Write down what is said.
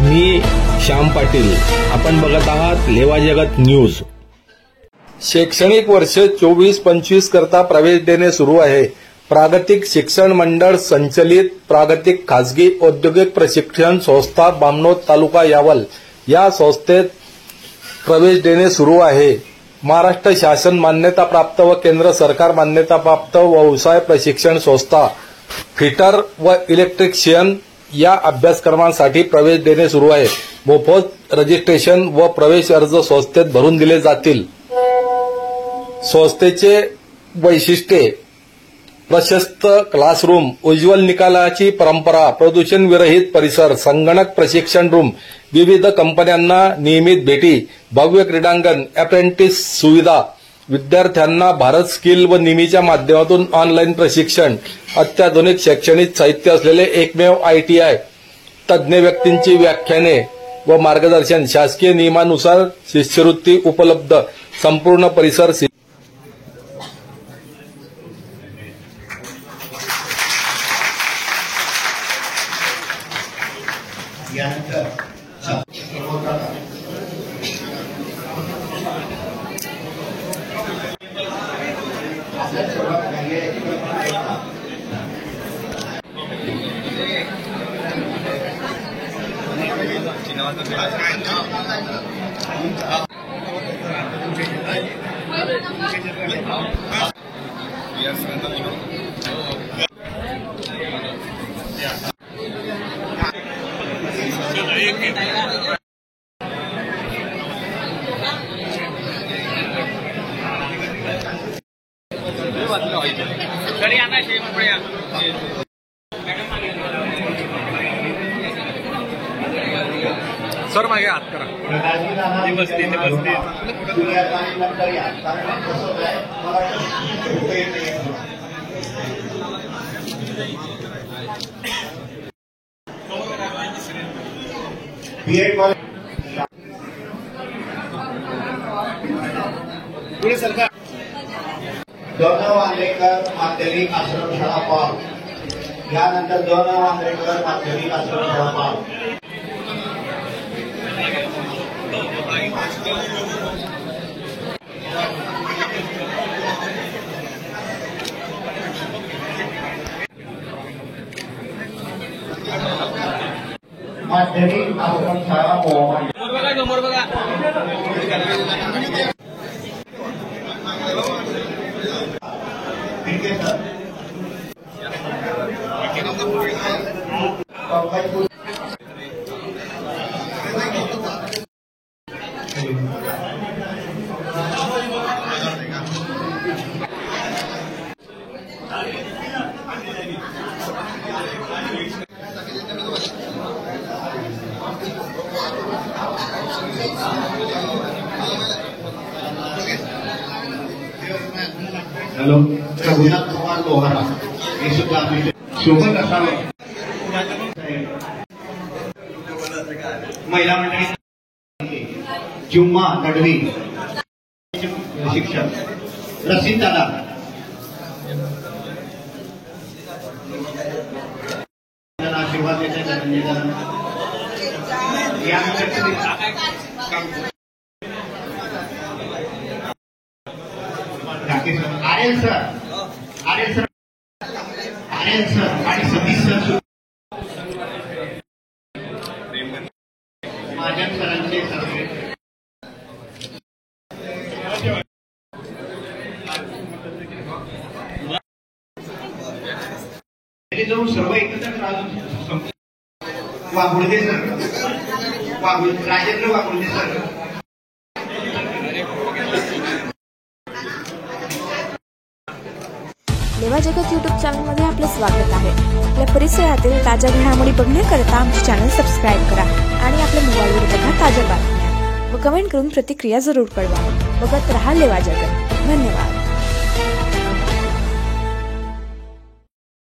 मी श्याम पाटील, आपण बघत आहात लेवा जगत न्यूज। शैक्षणिक वर्ष 24-25 करता प्रवेश देणे सुरू आहे। प्रागतिक शिक्षण मंडळ संचलित प्रागतिक खासगी औद्योगिक प्रशिक्षण संस्था बामनोद तालुका यावल या संस्थेत प्रवेश देणे सुरू आहे। महाराष्ट्र शासन मान्यता प्राप्त व केंद्र सरकार मान्यता प्राप्त व्यवसाय प्रशिक्षण संस्था फिटर व इलेक्ट्रिशियन या अभ्यासक्रमांसाठी प्रवेश देणे सुरू आहे। मोफत रजिस्ट्रेशन व प्रवेश अर्ज संस्थेत भरून दिले जातील। संस्थेचे वैशिष्ट्ये: प्रशस्त क्लासरूम, उज्ज्वल निकालाची परंपरा, प्रदूषण विरहित परिसर, संगणक प्रशिक्षण रूम, विविध कंपन्यांना नियमित भेटी, भव्य क्रीडांगण, अप्रेंटिस सुविधा, विद्यार्थ्यांना भारत स्किल व निमीच्या माध्यमातून ऑनलाईन प्रशिक्षण, अत्याधुनिक शैक्षणिक साहित्य असलेले एकमेव ITI, तज्ज्ञ व्यक्तींची व्याख्याने व मार्गदर्शन, शासकीय नियमानुसार शिष्यवृत्ती उपलब्ध, संपूर्ण परिसर सर मागे हात करा। पुढे सरकार दोन वांद्रेकर माध्यमिक आश्रमशाळा पाल, यानंतर दोन वांद्रेकर माध्यमिक आश्रमशाळा पाल। माध्यमिक आश्रमशाळा मोहम्मद हॅलो, रघुनाथ कुमार लोहारा हे सुद्धा सोबत असावे। महिला मंडळी जुम्मा तडवी शिक्षक रसिद दादा आशीर्वाद देते। आर्यन सर आणि सतीश सर माझ्या सरांचे जाऊन सर्व एकत्र वाघुर्दे सर, राजेंद्र वाघुर्दे सर, लेवा जगत यूट्यूब चॅनलमध्ये आपले स्वागत आहे। आपल्या परिसरातील ताज्या घडामोडी बघण्याकरता आमचे चॅनल सबस्क्राईब करा आणि आपल्या मोबाईलवर बघा ताज्या बातम्या व कमेंट करून प्रतिक्रिया जरूर कळवा। बघत रहा लेवा जगत। धन्यवाद।